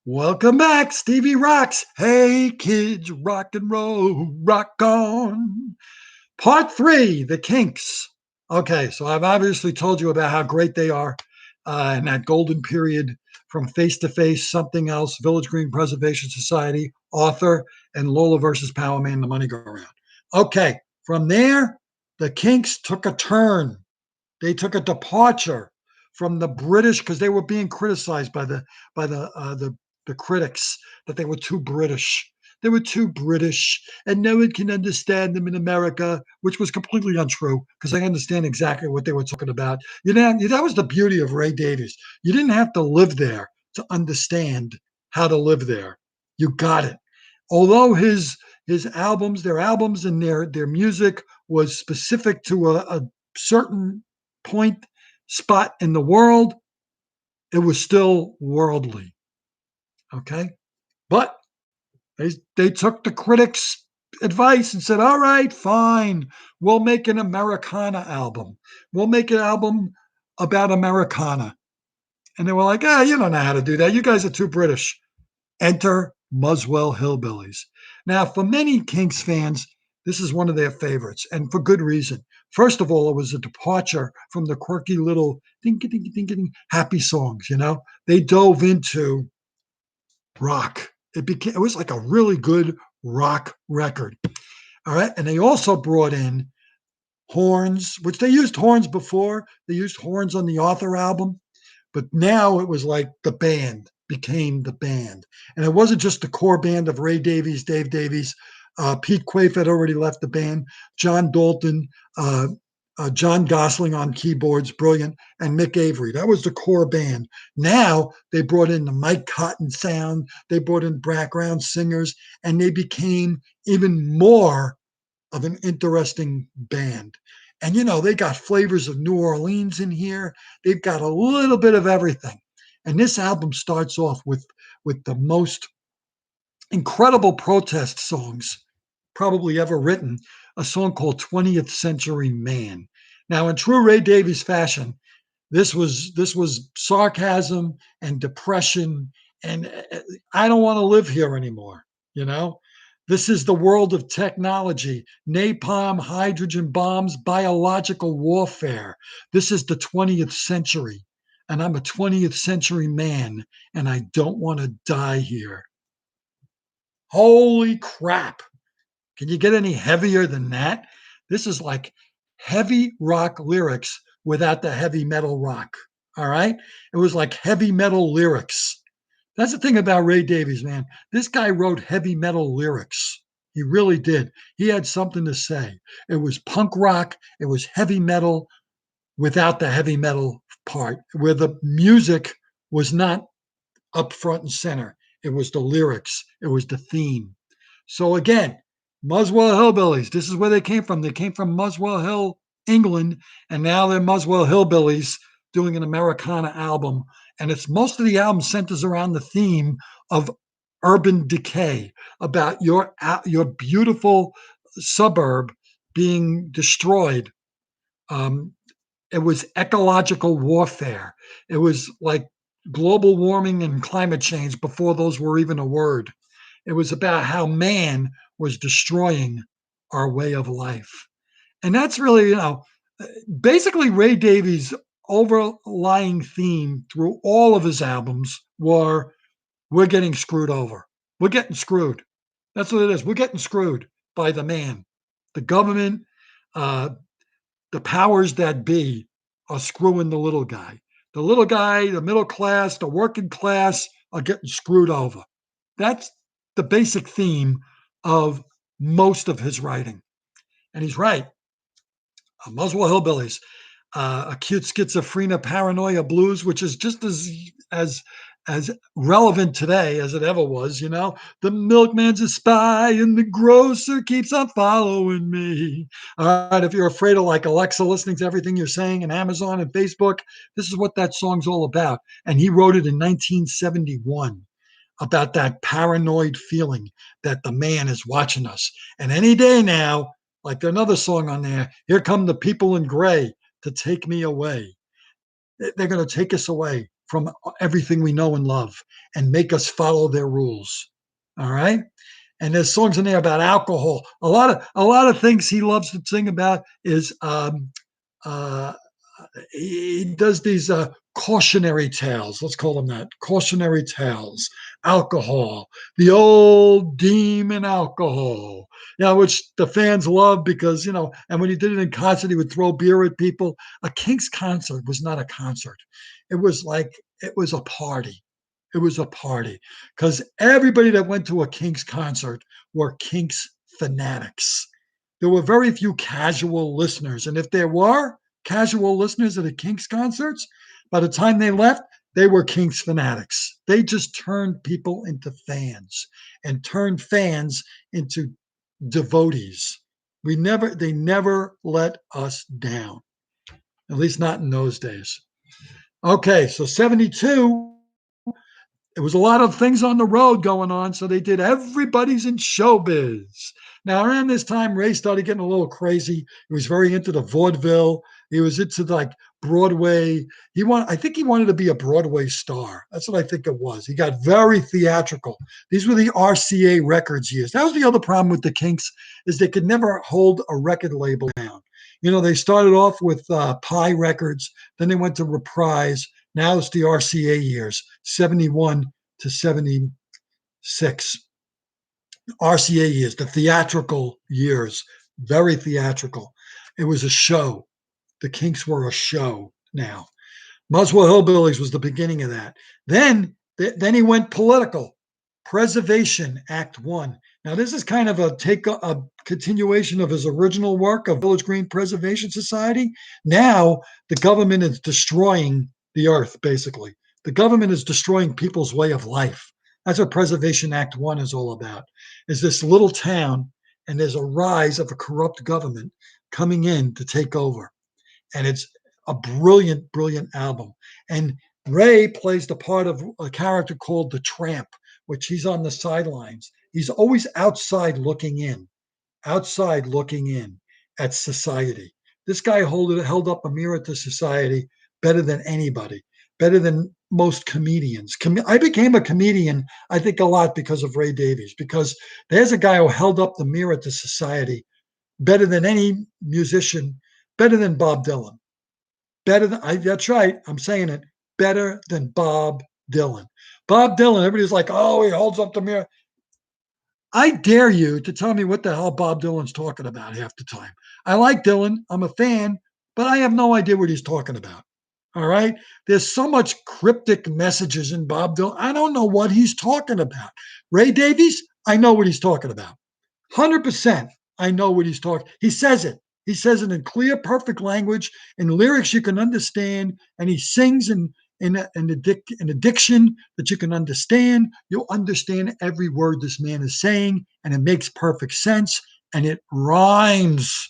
Welcome back, Stevie rocks. Hey, kids, rock and roll, rock on. Part three, the Kinks. Okay, so I've obviously told you about how great they are in that golden period from Face to Face, Something Else, Village Green Preservation Society, Author, and Lola versus Power Man, The Money Go Round. Okay, from there, the Kinks took a turn. They took a departure from the British because they were being criticized by the critics that they were too British. They were too British, and no one can understand them in America, which was completely untrue because I understand exactly what they were talking about. That was the beauty of Ray Davies. You didn't have to live there to understand how to live there. You got it. Although his albums, their albums and their music was specific to a certain point spot in the world, it was still worldly. Okay. But they took the critics' advice and said, all right, fine, we'll make an Americana album. We'll make an album about Americana. And they were like, you don't know how to do that. You guys are too British. Enter Muswell Hillbillies. Now, for many Kinks fans, this is one of their favorites, and for good reason. First of all, it was a departure from the quirky little ding ding ding ding happy songs. They dove into rock. It was like a really good rock record. All right, and they also brought in horns, which they used horns before. They used horns on the Author album, but now it was like the band became the band. And it wasn't just the core band of Ray Davies, Dave Davies. Pete Quaife had already left the band. John Dalton, uh, John Gosling on keyboards, brilliant, and Mick Avery. That was the core band. Now they brought in the Mike Cotton sound, they brought in background singers, and they became even more of an interesting band. And they got flavors of New Orleans in here. They've got a little bit of everything. And this album starts off with the most incredible protest songs probably ever written, a song called 20th Century Man. Now, in true Ray Davies fashion, this was sarcasm and depression and I don't want to live here anymore, you know? This is the world of technology, napalm, hydrogen bombs, biological warfare. This is the 20th century, and I'm a 20th century man, and I don't want to die here. Holy crap. Can you get any heavier than that? This is like heavy rock lyrics without the heavy metal rock. All right. It was like heavy metal lyrics. That's the thing about Ray Davies, man. This guy wrote heavy metal lyrics. He really did. He had something to say. It was punk rock, it was heavy metal without the heavy metal part, where the music was not up front and center. It was the lyrics, it was the theme. So again, Muswell Hillbillies, this is where they came from. They came from Muswell Hill, England, and now they're Muswell Hillbillies doing an Americana album. And it's most of the album centers around the theme of urban decay, about your beautiful suburb being destroyed. Um, it was ecological warfare. It was like global warming and climate change before those were even a word. It was about how man was destroying our way of life. And that's really, basically Ray Davies' overlying theme through all of his albums were we're getting screwed over. We're getting screwed. That's what it is. We're getting screwed by the man. The government, uh, the powers that be are screwing the little guy. The little guy, the middle class, the working class are getting screwed over. That's the basic theme of most of his writing. And he's right. Muswell Hillbillies, acute schizophrenia, paranoia blues, which is just as as relevant today as it ever was. The milkman's a spy, and the grocer keeps on following me. All right, if you're afraid of like Alexa listening to everything you're saying, and Amazon and Facebook, this is what that song's all about. And he wrote it in 1971 about that paranoid feeling that the man is watching us. And any day now, like another song on there, here come the people in gray to take me away. They're going to take us away from everything we know and love and make us follow their rules. All right. And there's songs in there about alcohol. A lot of things he loves to sing about is uh, he does these cautionary tales. Let's call them that, cautionary tales. Alcohol, the old demon alcohol. Yeah, which the fans love because And when he did it in concert, he would throw beer at people. A Kinks concert was not a concert. It was like it was a party. It was a party because everybody that went to a Kinks concert were Kinks fanatics. There were very few casual listeners, and if there were casual listeners at the Kinks concerts, by the time they left, they were Kinks fanatics. They just turned people into fans and turned fans into devotees. They never let us down, at least not in those days. Okay, so 72, there was a lot of things on the road going on, so they did Everybody's in Showbiz. Now, around this time, Ray started getting a little crazy. He was very into the vaudeville. He was into like Broadway. I think he wanted to be a Broadway star. That's what I think it was. He got very theatrical. These were the RCA Records years. That was the other problem with the Kinks is they could never hold a record label down. They started off with Pie Records, then they went to Reprise. Now it's the RCA years, 71 to 76. RCA years, the theatrical years, very theatrical. It was a show. The Kinks were a show now. Muswell Hillbillies was the beginning of that. Then he went political. Preservation Act 1. Now, this is kind of a continuation of his original work of Village Green Preservation Society. Now, the government is destroying the earth, basically. The government is destroying people's way of life. That's what Preservation Act 1 is all about. Is this little town, and there's a rise of a corrupt government coming in to take over. And it's a brilliant, brilliant album. And Ray plays the part of a character called the Tramp, which he's on the sidelines. He's always outside looking in at society. This guy held up a mirror to society better than anybody, better than most comedians. I became a comedian, I think, a lot because of Ray Davies, because there's a guy who held up the mirror to society better than any musician, better than Bob Dylan. That's right, I'm saying it, better than Bob Dylan. Bob Dylan, everybody's like, oh, he holds up the mirror. I dare you to tell me what the hell Bob Dylan's talking about half the time. I like Dylan, I'm a fan, but I have no idea what he's talking about. All right. There's so much cryptic messages in Bob Dylan. I don't know what he's talking about. Ray Davies, I know what he's talking about. 100%. I know what he's talking. He says it. He says it in clear, perfect language, in lyrics you can understand, and he sings in a diction that you can understand. You'll understand every word this man is saying, and it makes perfect sense, and it rhymes.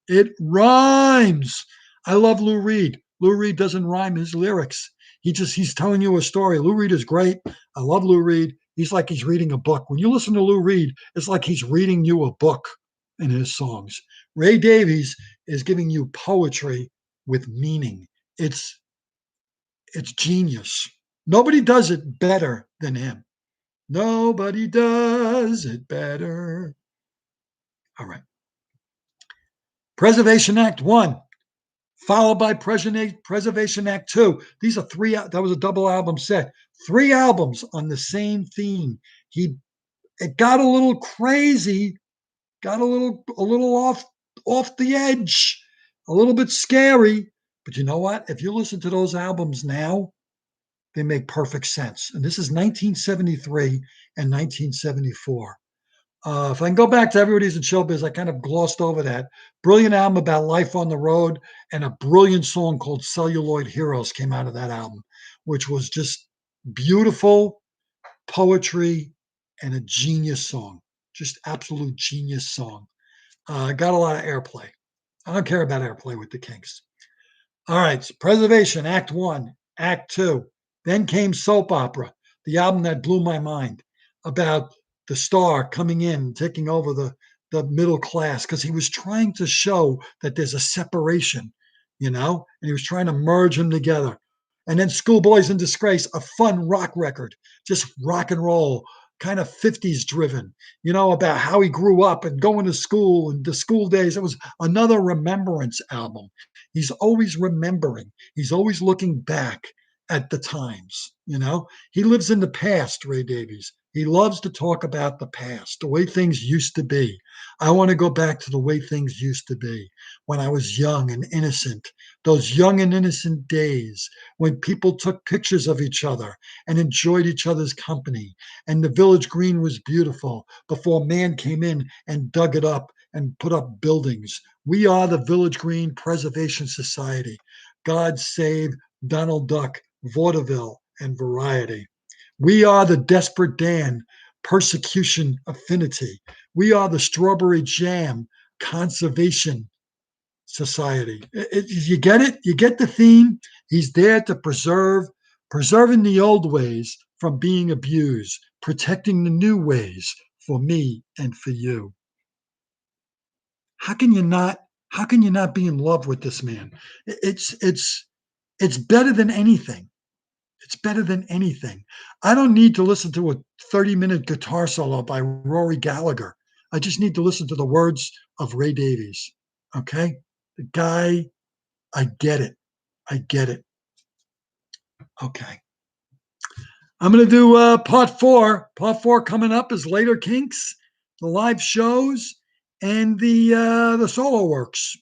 It rhymes. I love Lou Reed. Lou Reed doesn't rhyme his lyrics. He's telling you a story. Lou Reed is great. I love Lou Reed. He's like he's reading a book. When you listen to Lou Reed, it's like he's reading you a book in his songs. Ray Davies is giving you poetry with meaning. It's genius. Nobody does it better than him. Nobody does it better. All right. Preservation Act 1, followed by Preservation Act 2. These are three. That was a double album set. 3 albums on the same theme. It got a little crazy, got a little off the edge, a little bit scary. But you know what? If you listen to those albums now, they make perfect sense. And this is 1973 and 1974. If I can go back to Everybody's in Showbiz, I kind of glossed over that. Brilliant album about life on the road, and a brilliant song called Celluloid Heroes came out of that album, which was just beautiful poetry and a genius song. Just absolute genius song. Got a lot of airplay. I don't care about airplay with the Kinks. All right, so Preservation, Act 1, Act 2. Then came Soap Opera, the album that blew my mind, about the star coming in, taking over the middle class, because he was trying to show that there's a separation, and he was trying to merge them together. And then Schoolboys in Disgrace, a fun rock record, just rock and roll, kind of 50s driven, about how he grew up and going to school and the school days. It was another remembrance album. He's always remembering, he's always looking back at the times. He lives in the past, Ray Davies. He loves to talk about the past, the way things used to be. I want to go back to the way things used to be when I was young and innocent, those young and innocent days when people took pictures of each other and enjoyed each other's company. And the village green was beautiful before man came in and dug it up and put up buildings. We are the Village Green Preservation Society. God save Donald Duck, vaudeville, and variety. We are the Desperate Dan, persecution affinity. We are the Strawberry Jam, conservation society. You get it? You get the theme? He's there to preserving the old ways from being abused, protecting the new ways for me and for you. How can you not? How can you not be in love with this man? It's better than anything. It's better than anything. I don't need to listen to a 30-minute guitar solo by Rory Gallagher. I just need to listen to the words of Ray Davies. Okay? The guy, I get it. I get it. Okay. I'm going to do part four. Part four coming up is later Kinks, the live shows, and the solo works.